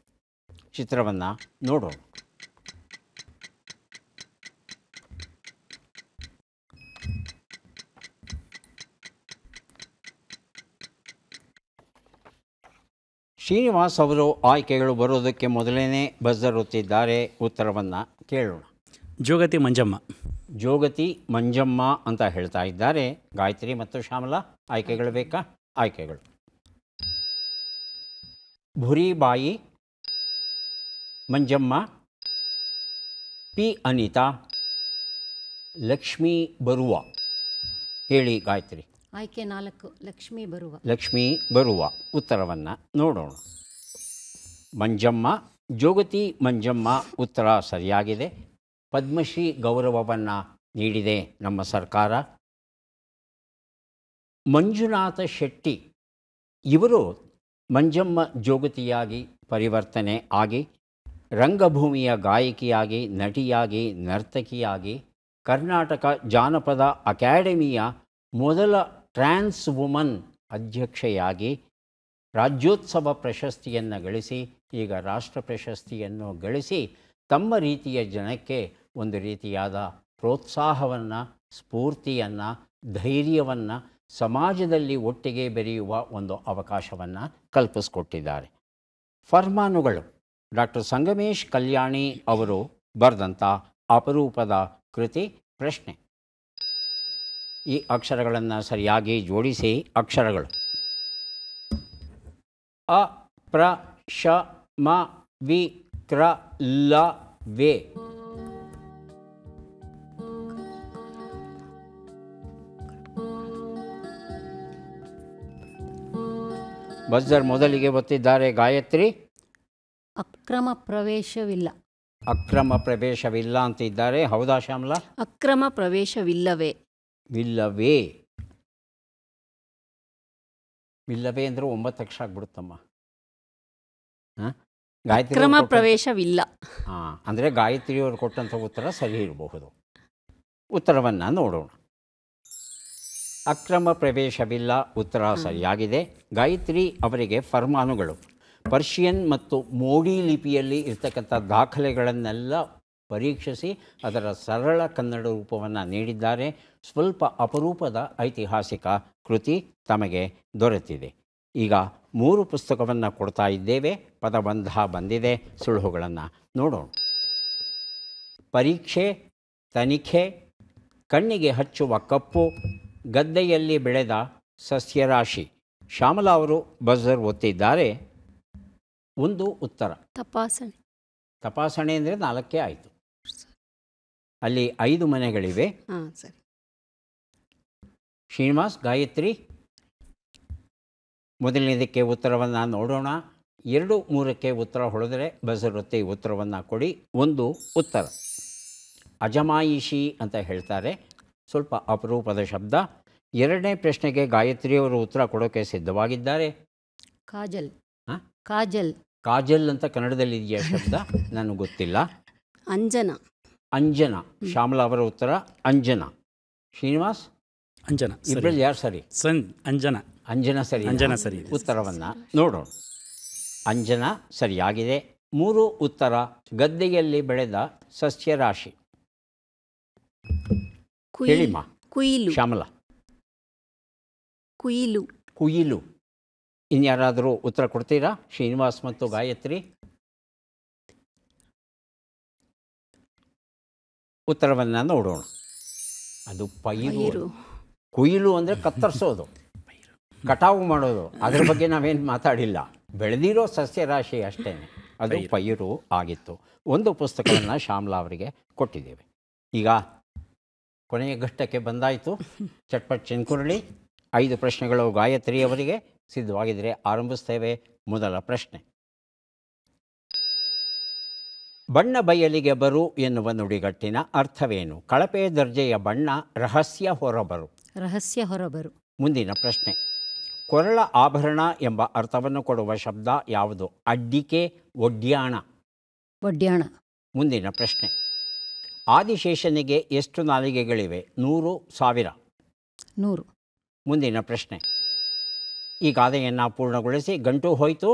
S1: ಚಿತ್ರವನ್ನು ನೋಡೋಣ. ಶ್ರೀನಿವಾಸ್ ಅವರು ಆಯ್ಕೆಗಳು ಬರೋದಕ್ಕೆ ಮೊದಲೇ ಬಜರ್ ಒತ್ತಿದ್ದಾರೆ. ಉತ್ತರವನ್ನು ಕೇಳೋಣ.
S3: ಜೋಗತಿ ಮಂಜಮ್ಮ.
S1: ಜೋಗತಿ ಮಂಜಮ್ಮ ಅಂತ ಹೇಳ್ತಾ ಇದ್ದಾರೆ. ಗಾಯತ್ರಿ ಮತ್ತು ಶ್ಯಾಮಲಾ ಆಯ್ಕೆಗಳು ಬೇಕಾ? ಆಯ್ಕೆಗಳು ಭುರಿಬಾಯಿ, ಮಂಜಮ್ಮ, ಪಿ ಅನಿತಾ, ಲಕ್ಷ್ಮೀ ಬರುವ. ಹೇಳಿ ಗಾಯತ್ರಿ.
S2: ಆಯ್ಕೆ 4 ಲಕ್ಷ್ಮೀ ಬರುವ.
S1: ಲಕ್ಷ್ಮೀ ಬರುವ ಉತ್ತರವನ್ನು ನೋಡೋಣ. ಮಂಜಮ್ಮ, ಜೋಗತಿ ಮಂಜಮ್ಮ ಉತ್ತರ ಸರಿಯಾಗಿದೆ. ಪದ್ಮಶ್ರೀ ಗೌರವವನ್ನು ನೀಡಿದೆ ನಮ್ಮ ಸರ್ಕಾರ. ಮಂಜುನಾಥ ಶೆಟ್ಟಿ ಇವರು ಮಂಜಮ್ಮ ಜೋಗತಿಯಾಗಿ ಪರಿವರ್ತನೆ ಆಗಿ ರಂಗಭೂಮಿಯ ಗಾಯಕಿಯಾಗಿ, ನಟಿಯಾಗಿ, ನರ್ತಕಿಯಾಗಿ ಕರ್ನಾಟಕ ಜಾನಪದ ಅಕಾಡೆಮಿಯ ಮೊದಲ ಟ್ರಾನ್ಸ್ ವುಮನ್ ಅಧ್ಯಕ್ಷೆಯಾಗಿ ರಾಜ್ಯೋತ್ಸವ ಪ್ರಶಸ್ತಿಯನ್ನು ಗಳಿಸಿ ಈಗ ರಾಷ್ಟ್ರ ಪ್ರಶಸ್ತಿಯನ್ನು ಗಳಿಸಿ ತಮ್ಮ ರೀತಿಯ ಜನಕ್ಕೆ ಒಂದು ರೀತಿಯಾದ ಪ್ರೋತ್ಸಾಹವನ್ನು, ಸ್ಫೂರ್ತಿಯನ್ನು, ಧೈರ್ಯವನ್ನು, ಸಮಾಜದಲ್ಲಿ ಒಟ್ಟಿಗೆ ಬೆರೆಯುವ ಒಂದು ಅವಕಾಶವನ್ನು ಕಲ್ಪಿಸಿಕೊಟ್ಟಿದ್ದಾರೆ. ಫರ್ಮಾನುಗಳು ಡಾಕ್ಟರ್ ಸಂಗಮೇಶ್ ಕಲ್ಯಾಣಿ ಅವರು ಬರೆದಂಥ ಅಪರೂಪದ ಕೃತಿ. ಪ್ರಶ್ನೆ: ಈ ಅಕ್ಷರಗಳನ್ನು ಸರಿಯಾಗಿ ಜೋಡಿಸಿ. ಅಕ್ಷರಗಳು ಅ, ಪ್ರ, ಶ, ಮ, ವಿ, ಕ್ರ, ಲ, ವೆ. ಬಜರ್ ಮೊದಲಿಗೆ ಒತ್ತಿದ್ದಾರೆ ಗಾಯತ್ರಿ.
S2: ಅಕ್ರಮ ಪ್ರವೇಶವಿಲ್ಲ.
S1: ಅಕ್ರಮ ಪ್ರವೇಶವಿಲ್ಲ ಅಂತಿದ್ದಾರೆ. ಹೌದಾ ಶ್ಯಾಮಲಾ?
S4: ಅಕ್ರಮ ಪ್ರವೇಶವಿಲ್ಲವೇ.
S1: ವಿಲ್ಲವೇ. ವಿಲ್ಲವೇ ಅಂದರೆ 9 ಅಕ್ಷರ ಆಗ್ಬಿಡುತ್ತಮ್ಮ. ಗಾಯತ್ರಿ
S4: ಅಕ್ರಮ ಪ್ರವೇಶವಿಲ್ಲ.
S1: ಅಂದರೆ ಗಾಯತ್ರಿಯವರು ಕೊಟ್ಟಂಥ ಉತ್ತರ ಸರಿ ಇರಬಹುದು. ಉತ್ತರವನ್ನು ನೋಡೋಣ. ಅಕ್ರಮ ಪ್ರವೇಶವಿಲ್ಲ ಉತ್ತರ ಸರಿಯಾಗಿದೆ. ಗಾಯತ್ರಿ ಅವರಿಗೆ ಫರ್ಮಾನುಗಳು ಪರ್ಷಿಯನ್ ಮತ್ತು ಮೋಡಿ ಲಿಪಿಯಲ್ಲಿ ಇರ್ತಕ್ಕಂಥ ದಾಖಲೆಗಳನ್ನೆಲ್ಲ ಪರೀಕ್ಷಿಸಿ ಅದರ ಸರಳ ಕನ್ನಡ ರೂಪವನ್ನು ನೀಡಿದ್ದಾರೆ. ಸ್ವಲ್ಪ ಅಪರೂಪದ ಐತಿಹಾಸಿಕ ಕೃತಿ ತಮಗೆ ದೊರೆತಿದೆ. ಈಗ 3 ಪುಸ್ತಕವನ್ನು ಕೊಡ್ತಾ ಇದ್ದೇವೆ. ಪದಬಂಧ ಬಂದಿದೆ. ಸುಳುಹುಗಳನ್ನು ನೋಡೋಣ. ಪರೀಕ್ಷೆ, ತನಿಖೆ, ಕಣ್ಣಿಗೆ ಹಚ್ಚುವ ಕಪ್ಪು, ಗದ್ದೆಯಲ್ಲಿ ಬೆಳೆದ ಸಸ್ಯರಾಶಿ. ಶ್ಯಾಮಲಾ ಅವರು ಬಜರ್ ಒತ್ತಿದ್ದಾರೆ. ಒಂದು ಉತ್ತರ
S4: ತಪಾಸಣೆ.
S1: ತಪಾಸಣೆ ಅಂದರೆ 4 ಆಯಿತು. ಅಲ್ಲಿ 5 ಮನೆಗಳಿವೆ.
S4: ಹಾಂ ಸರಿ.
S1: ಶ್ರೀನಿವಾಸ್, ಗಾಯತ್ರಿ ಮೊದಲನೇದಕ್ಕೆ ಉತ್ತರವನ್ನು ನೋಡೋಣ. 2, 3ಕ್ಕೆ ಉತ್ತರ ಹೊಡೆದರೆ ಬಜರ್ ಒತ್ತಿ ಉತ್ತರವನ್ನು ಕೊಡಿ. ಒಂದು ಉತ್ತರ ಅಜಮಾಯಿಷಿ ಅಂತ ಹೇಳ್ತಾರೆ. ಸ್ವಲ್ಪ ಅಪರೂಪದ ಶಬ್ದ. 2ನೇ ಪ್ರಶ್ನೆಗೆ ಗಾಯತ್ರಿಯವರು ಉತ್ತರ ಕೊಡೋಕ್ಕೆ ಸಿದ್ಧವಾಗಿದ್ದಾರೆ.
S2: ಕಾಜಲ್.
S1: ಹಾಂ,
S2: ಕಾಜಲ್.
S1: ಕಾಜಲ್ ಅಂತ ಕನ್ನಡದಲ್ಲಿ ಇದೆಯಾ ಶಬ್ದ? ನನಗೆ ಗೊತ್ತಿಲ್ಲ.
S4: ಅಂಜನ.
S1: ಅಂಜನ. ಶ್ಯಾಮಲಾ ಅವರ ಉತ್ತರ ಅಂಜನ. ಶ್ರೀನಿವಾಸ್,
S3: ಅಂಜನ.
S1: ಇಬ್ಬರಲ್ಲಿ ಯಾರು ಸರಿ?
S3: ಅಂಜನ.
S1: ಅಂಜನ ಸರಿ.
S3: ಅಂಜನ ಸರಿ.
S1: ಉತ್ತರವನ್ನು ನೋಡೋಣ. ಅಂಜನ ಸರಿಯಾಗಿದೆ. 3 ಉತ್ತರ ಗದ್ದೆಯಲ್ಲಿ ಬೆಳೆದ ಸಸ್ಯರಾಶಿ. ಹೇಳಿಮ್ಮ.
S4: ಕುಯಿಲು.
S1: ಶ್ಯಾಮಲಾ.
S4: ಕುಯಿಲು.
S1: ಕುಯಿಲು. ಇನ್ಯಾರಾದರೂ ಉತ್ತರ ಕೊಡ್ತೀರಾ? ಶ್ರೀನಿವಾಸ್ ಮತ್ತು ಗಾಯತ್ರಿ. ಉತ್ತರವನ್ನು ನೋಡೋಣ. ಅದು ಪೈರು. ಕುಯಿಲು ಅಂದರೆ ಕತ್ತರಿಸೋದು, ಕಟಾವು ಮಾಡೋದು. ಅದರ ಬಗ್ಗೆ ನಾವೇನು ಮಾತಾಡಿಲ್ಲ. ಬೆಳೆದಿರೋ ಸಸ್ಯರಾಶಿ ಅಷ್ಟೇ. ಅದು ಪೈರು ಆಗಿತ್ತು. 1 ಪುಸ್ತಕವನ್ನು ಶ್ಯಾಮಲಾ ಅವರಿಗೆ ಕೊಟ್ಟಿದ್ದೇವೆ. ಈಗ ಕೊನೆಯ ಘಟ್ಟಕ್ಕೆ ಬಂದಾಯಿತು. ಚಟ್ಪಟ್ ಚಿನ್ಕುರಳಿ. 5 ಪ್ರಶ್ನೆಗಳು ಗಾಯತ್ರಿ ಅವರಿಗೆ. ಸಿದ್ಧವಾಗಿದ್ದರೆ ಆರಂಭಿಸ್ತೇವೆ. ಮೊದಲ ಪ್ರಶ್ನೆ: ಬಣ್ಣ ಬಯಲಿಗೆ ಬರು ಎನ್ನುವ ನುಡಿಗಟ್ಟಿನ ಅರ್ಥವೇನು? ಕಳಪೆ ದರ್ಜೆಯ ಬಣ್ಣ, ರಹಸ್ಯ ಹೊರಬರು.
S2: ರಹಸ್ಯ ಹೊರಬರು.
S1: ಮುಂದಿನ ಪ್ರಶ್ನೆ: ಕೊರಳ ಆಭರಣ ಎಂಬ ಅರ್ಥವನ್ನು ಕೊಡುವ ಶಬ್ದ ಯಾವುದು? ಅಡ್ಡಿಕೆ, ಒಡ್ಯಾಣ.
S2: ಒಡ್ಯಾಣ.
S1: ಮುಂದಿನ ಪ್ರಶ್ನೆ: ಆದಿಶೇಷನಿಗೆ ಎಷ್ಟು ನಾಲಿಗೆಗಳಿವೆ? 100, 1000.
S2: 100.
S1: ಮುಂದಿನ ಪ್ರಶ್ನೆ: ಈ ಗಾದೆಯನ್ನು ಪೂರ್ಣಗೊಳಿಸಿ. ಗಂಟು ಹೋಯಿತು,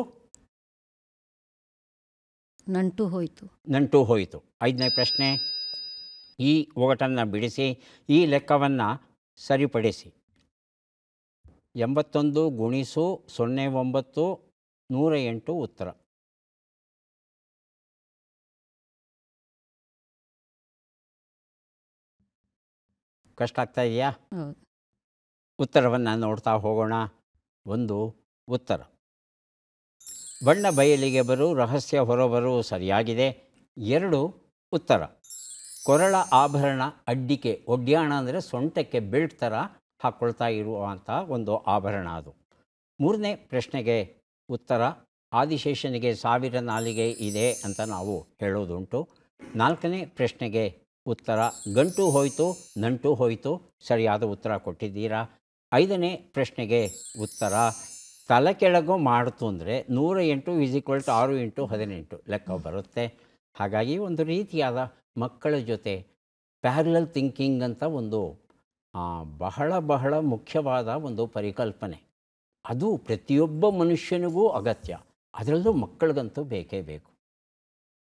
S2: ನಂಟು ಹೋಯಿತು.
S1: ನಂಟು ಹೋಯಿತು. 5ನೇ ಪ್ರಶ್ನೆ: ಈ ಒಗಟನ್ನು ಬಿಡಿಸಿ, ಈ ಲೆಕ್ಕವನ್ನು ಸರಿಪಡಿಸಿ. 81 ಗುಣಿಸು 09 108 ಉತ್ತರ. ಕಷ್ಟ ಆಗ್ತಾ ಇದೆಯಾ?
S2: ಹೌದು.
S1: ಉತ್ತರವನ್ನು ನೋಡ್ತಾ ಹೋಗೋಣ. ಒಂದು ಉತ್ತರ ಬಣ್ಣ ಬಯಲಿಗೆ ಬರು ರಹಸ್ಯ ಹೊರಬರು ಸರಿಯಾಗಿದೆ. 2 ಉತ್ತರ. ಕೊರಳ ಆಭರಣ ಅಡ್ಡಿಕೆ, ಒಡ್ಯಾಣ ಅಂದರೆ ಸೊಂಟಕ್ಕೆ ಬೆಲ್ಟ್ ಥರ ಹಾಕ್ಕೊಳ್ತಾ ಇರುವಂಥ ಒಂದು ಆಭರಣ ಅದು. 3ನೇ ಪ್ರಶ್ನೆಗೆ ಉತ್ತರ. ಆದಿಶೇಷನಿಗೆ 1000 ನಾಲಿಗೆ ಇದೆ ಅಂತ ನಾವು ಹೇಳೋದುಂಟು. 4ನೇ ಪ್ರಶ್ನೆಗೆ ಉತ್ತರ. ಗಂಟು ಹೋಯಿತು ನಂಟು ಹೋಯಿತು, ಸರಿಯಾದ ಉತ್ತರ ಕೊಟ್ಟಿದ್ದೀರಾ. 5ನೇ ಪ್ರಶ್ನೆಗೆ ಉತ್ತರ. ತಲೆ ಕೆಳಗು ಮಾಡ್ತು ಅಂದರೆ 108 = 6 × 18 ಲೆಕ್ಕ ಬರುತ್ತೆ. ಹಾಗಾಗಿ ಒಂದು ರೀತಿಯಾದ ಮಕ್ಕಳ ಜೊತೆ ಪ್ಯಾರಲಲ್ ಥಿಂಕಿಂಗ್ ಅಂತ ಒಂದು ಬಹಳ ಬಹಳ ಮುಖ್ಯವಾದ ಒಂದು ಪರಿಕಲ್ಪನೆ. ಅದು ಪ್ರತಿಯೊಬ್ಬ ಮನುಷ್ಯನಿಗೂ ಅಗತ್ಯ, ಅದರಲ್ಲೂ ಮಕ್ಕಳಿಗಂತೂ ಬೇಕೇ ಬೇಕು.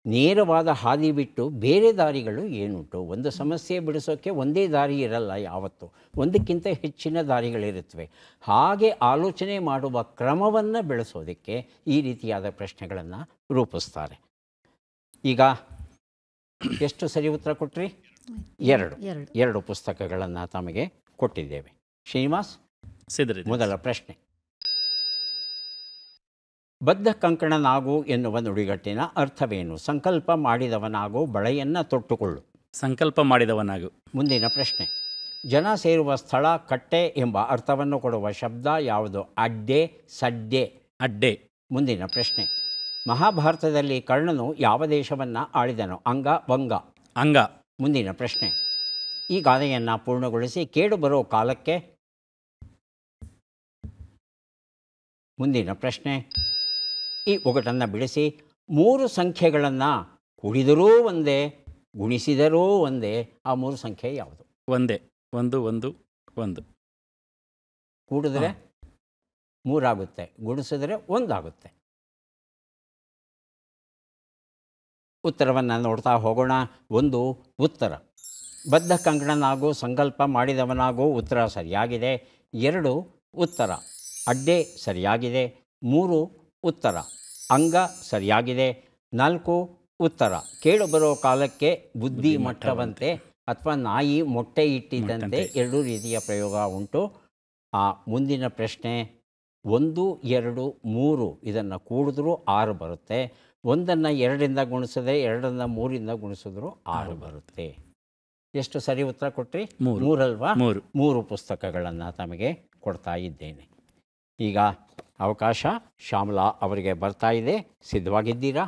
S1: ನೇರವಾದ ಹಾದಿ ಬಿಟ್ಟು ಬೇರೆ ದಾರಿಗಳು ಏನುಂಟು? ಒಂದು ಸಮಸ್ಯೆ ಬಿಡಿಸೋಕ್ಕೆ ಒಂದೇ ದಾರಿ ಇರಲ್ಲ, ಯಾವತ್ತು ಒಂದಕ್ಕಿಂತ ಹೆಚ್ಚಿನ ದಾರಿಗಳಿರುತ್ತವೆ. ಹಾಗೆ ಆಲೋಚನೆ ಮಾಡುವ ಕ್ರಮವನ್ನು ಬೆಳೆಸೋದಕ್ಕೆ ಈ ರೀತಿಯಾದ ಪ್ರಶ್ನೆಗಳನ್ನು ರೂಪಿಸ್ತಾರೆ. ಈಗ ಎಷ್ಟು ಸರಿ ಉತ್ತರ ಕೊಟ್ರಿ? 2 ಪುಸ್ತಕಗಳನ್ನು ತಮಗೆ ಕೊಟ್ಟಿದ್ದೇವೆ. ಶ್ರೀನಿವಾಸ್,
S3: ಸಿದ್ಧರಿದೆ.
S1: ಮೊದಲ ಪ್ರಶ್ನೆ. ಬದ್ಧ ಕಂಕಣನಾಗು ಎನ್ನುವ ನುಡಿಗಟ್ಟಿನ ಅರ್ಥವೇನು? ಸಂಕಲ್ಪ ಮಾಡಿದವನಾಗು, ಬಳೆಯನ್ನು ತೊಟ್ಟುಕೊಳ್ಳು.
S3: ಸಂಕಲ್ಪ ಮಾಡಿದವನಾಗು.
S1: ಮುಂದಿನ ಪ್ರಶ್ನೆ. ಜನ ಸೇರುವ ಸ್ಥಳ, ಕಟ್ಟೆ ಎಂಬ ಅರ್ಥವನ್ನು ಕೊಡುವ ಶಬ್ದ ಯಾವುದು? ಅಡ್ಡೆ, ಸಡ್ಡೆ.
S3: ಅಡ್ಡೆ.
S1: ಮುಂದಿನ ಪ್ರಶ್ನೆ. ಮಹಾಭಾರತದಲ್ಲಿ ಕರ್ಣನು ಯಾವ ದೇಶವನ್ನು ಆಳಿದನು? ಅಂಗ, ವಂಗ.
S3: ಅಂಗ.
S1: ಮುಂದಿನ ಪ್ರಶ್ನೆ. ಈ ಗಾದೆಯನ್ನು ಪೂರ್ಣಗೊಳಿಸಿ. ಕೇಡು ಬರೋ ಕಾಲಕ್ಕೆ. ಮುಂದಿನ ಪ್ರಶ್ನೆ. ಈ ಒಗಟನ್ನು ಬಿಡಿಸಿ. 3 ಸಂಖ್ಯೆಗಳನ್ನು ಕೂಡಿದರೂ ಒಂದೇ, ಗುಣಿಸಿದರೂ ಒಂದೇ, ಆ 3 ಸಂಖ್ಯೆ ಯಾವುದು?
S3: ಒಂದೇ. 1 1 1.
S1: ಕೂಡಿದ್ರೆ 3 ಆಗುತ್ತೆ, ಗುಣಿಸಿದ್ರೆ 1 ಆಗುತ್ತೆ. ಉತ್ತರವನ್ನು ನೋಡ್ತಾ ಹೋಗೋಣ. 1 ಉತ್ತರ. ಬದ್ಧ ಕಂಕಣನಾಗು, ಸಂಕಲ್ಪ ಮಾಡಿದವನಾಗು, ಉತ್ತರ ಸರಿಯಾಗಿದೆ. 2 ಉತ್ತರ. ಅಡ್ಡೆ ಸರಿಯಾಗಿದೆ. 3 ಉತ್ತರ. ಅಂಗ ಸರಿಯಾಗಿದೆ. 4 ಉತ್ತರ. ಕೇಳು ಬರೋ ಕಾಲಕ್ಕೆ ಬುದ್ಧಿ ಮಟ್ಟವಂತೆ ಅಥವಾ ನಾಯಿ ಮೊಟ್ಟೆ ಇಟ್ಟಿದ್ದಂತೆ 2 ರೀತಿಯ ಪ್ರಯೋಗ ಉಂಟು. ಮುಂದಿನ ಪ್ರಶ್ನೆ. 1 2 3 ಇದನ್ನು ಕೂಡಿದ್ರೂ 6 ಬರುತ್ತೆ. 1ನ್ನು 2ರಿಂದ ಗುಣಿಸಿದ್ರೆ, 2ನ್ನು 3ರಿಂದ ಗುಣಿಸಿದ್ರು 6 ಬರುತ್ತೆ. ಎಷ್ಟು ಸರಿ ಉತ್ತರ ಕೊಟ್ರಿ? 3 ಅಲ್ವಾ? 3 ಪುಸ್ತಕಗಳನ್ನು ತಮಗೆ ಕೊಡ್ತಾ ಇದ್ದೇನೆ. ಈಗ ಅವಕಾಶ ಶ್ಯಾಮಲಾ ಅವರಿಗೆ ಬರ್ತಾ ಇದೆ. ಸಿದ್ಧವಾಗಿದ್ದೀರಾ?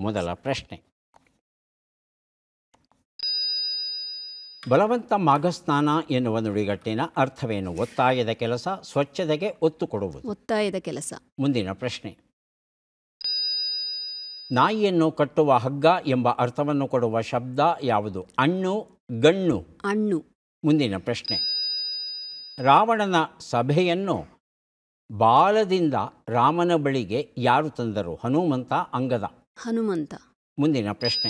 S1: ಮೊದಲ ಪ್ರಶ್ನೆ. ಬಲವಂತ ಮಾಘಸ್ನಾನ ಎನ್ನುವ ನುಡಿಗಟ್ಟಿನ ಅರ್ಥವೇನು? ಒತ್ತಾಯದ ಕೆಲಸ, ಸ್ವಚ್ಛತೆಗೆ ಒತ್ತು ಕೊಡುವುದು.
S4: ಒತ್ತಾಯದ ಕೆಲಸ.
S1: ಮುಂದಿನ ಪ್ರಶ್ನೆ. ನಾಯಿಯನ್ನು ಕಟ್ಟುವ ಹಗ್ಗ ಎಂಬ ಅರ್ಥವನ್ನು ಕೊಡುವ ಶಬ್ದ ಯಾವುದು? ಅಣ್ಣು, ಗಣ್ಣು.
S4: ಅಣ್ಣು.
S1: ಮುಂದಿನ ಪ್ರಶ್ನೆ. ರಾವಣನ ಸಭೆಯನ್ನು ಬಾಲದಿಂದ ರಾಮನ ಬಳಿಗೆ ಯಾರು ತಂದರು? ಹನುಮಂತ, ಅಂಗದ.
S4: ಹನುಮಂತ.
S1: ಮುಂದಿನ ಪ್ರಶ್ನೆ.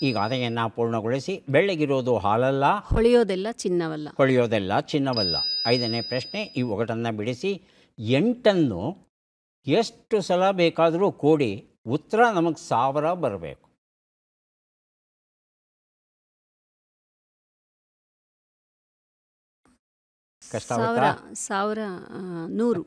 S1: ಈ ಗಾದೆಯನ್ನು ಪೂರ್ಣಗೊಳಿಸಿ. ಬೆಳ್ಳಗಿರೋದು ಹಾಲಲ್ಲ,
S4: ಹೊಳೆಯೋದೆಲ್ಲ ಚಿನ್ನವಲ್ಲ.
S1: ಹೊಳೆಯೋದೆಲ್ಲ ಚಿನ್ನವಲ್ಲ. 5ನೇ ಪ್ರಶ್ನೆ. ಈ ಒಗಟನ್ನು ಬಿಡಿಸಿ. 8ನ್ನು ಎಷ್ಟು ಸಲ ಬೇಕಾದರೂ ಕೂಡಿ ಉತ್ತರ ನಮಗೆ 1000 ಬರಬೇಕು. ಕಷ್ಟ ಆಗುತ್ತಾ?
S4: 1100.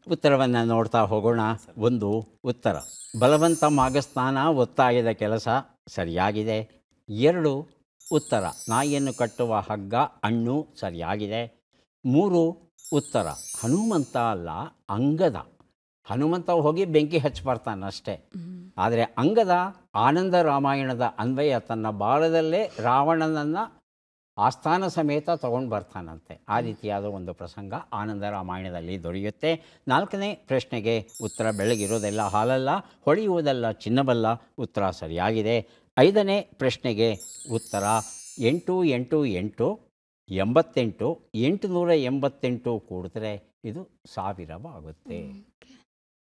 S1: ಉತ್ತರವನ್ನು ನೋಡ್ತಾ ಹೋಗೋಣ. 1 ಉತ್ತರ. ಬಲವಂತ ಮಾಘಸ್ನಾನ, ಒತ್ತಾಯದ ಕೆಲಸ ಸರಿಯಾಗಿದೆ. 2 ಉತ್ತರ. ನಾಯಿಯನ್ನು ಕಟ್ಟುವ ಹಗ್ಗ, ಅಣ್ಣು ಸರಿಯಾಗಿದೆ. 3 ಉತ್ತರ. ಹನುಮಂತ ಅಲ್ಲ, ಅಂಗದ. ಹನುಮಂತ ಹೋಗಿ ಬೆಂಕಿ ಹಚ್ಬರ್ತಾನಷ್ಟೇ. ಆದರೆ ಅಂಗದ ಆನಂದ ರಾಮಾಯಣದ ಅನ್ವಯ ತನ್ನ ಬಾಳದಲ್ಲೇ ರಾವಣನನ್ನು ಆಸ್ಥಾನ ಸಮೇತ ತಗೊಂಡು ಬರ್ತಾನಂತೆ. ಆ ರೀತಿಯಾದ ಒಂದು ಪ್ರಸಂಗ ಆನಂದ ರಾಮಾಯಣದಲ್ಲಿ ದೊರೆಯುತ್ತೆ. 4ನೇ ಪ್ರಶ್ನೆಗೆ ಉತ್ತರ. ಬೆಳಗಿರೋದೆಲ್ಲ ಹಾಲಲ್ಲ, ಹೊಳೆಯುವುದೆಲ್ಲ ಚಿನ್ನವಲ್ಲ. ಉತ್ತರ ಸರಿಯಾಗಿದೆ. 5ನೇ ಪ್ರಶ್ನೆಗೆ ಉತ್ತರ. 8 8 8 88. 888 ಕೂಡಿದ್ರೆ ಇದು 1000 ಆಗುತ್ತೆ.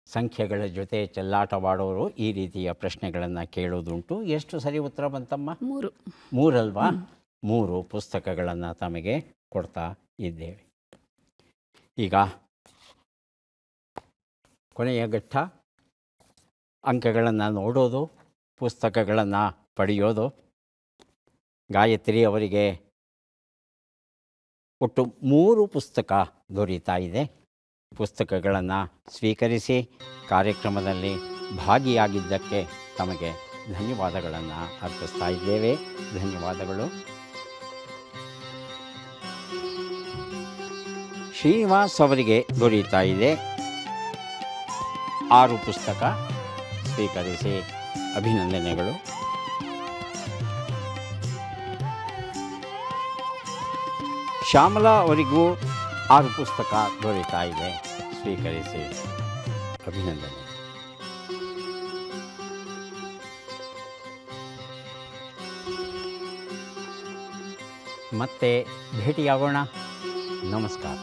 S1: ಸಂಖ್ಯೆಗಳ ಜೊತೆ ಚೆಲ್ಲಾಟವಾಡೋರು ಈ ರೀತಿಯ ಪ್ರಶ್ನೆಗಳನ್ನು ಕೇಳೋದುಂಟು. ಎಷ್ಟು ಸರಿ ಉತ್ತರ ಬಂತಮ್ಮ? 3 ಅಲ್ವಾ? 3 ಪುಸ್ತಕಗಳನ್ನು ತಮಗೆ ಕೊಡ್ತಾ ಇದ್ದೇವೆ. ಈಗ ಕೊನೆಯ ಘಟ್ಟ. ಅಂಕಗಳನ್ನು ನೋಡೋದು, ಪುಸ್ತಕಗಳನ್ನು ಪಡೆಯೋದು. ಗಾಯತ್ರಿ ಅವರಿಗೆ ಒಟ್ಟು 3 ಪುಸ್ತಕ ದೊರೀತಾ ಇದೆ. ಪುಸ್ತಕಗಳನ್ನು ಸ್ವೀಕರಿಸಿ ಕಾರ್ಯಕ್ರಮದಲ್ಲಿ ಭಾಗಿಯಾಗಿದ್ದಕ್ಕೆ ತಮಗೆ ಧನ್ಯವಾದಗಳನ್ನು ಅರ್ಪಿಸ್ತಾ ಇದ್ದೇವೆ. ಧನ್ಯವಾದಗಳು. ಶ್ರೀನಿವಾಸ್ ಅವರಿಗೆ ದೊರೀತಾ ಇದೆ 6 ಪುಸ್ತಕ. ಸ್ವೀಕರಿಸಿ ಅಭಿನಂದನೆಗಳು. ಶ್ಯಾಮಲಾ ಅವರಿಗೂ 6 ಪುಸ್ತಕ ದೊರೀತಾ ಇದೆ. ಸ್ವೀಕರಿಸಿ ಅಭಿನಂದನೆ. ಮತ್ತೆ ಭೇಟಿಯಾಗೋಣ. ನಮಸ್ಕಾರ.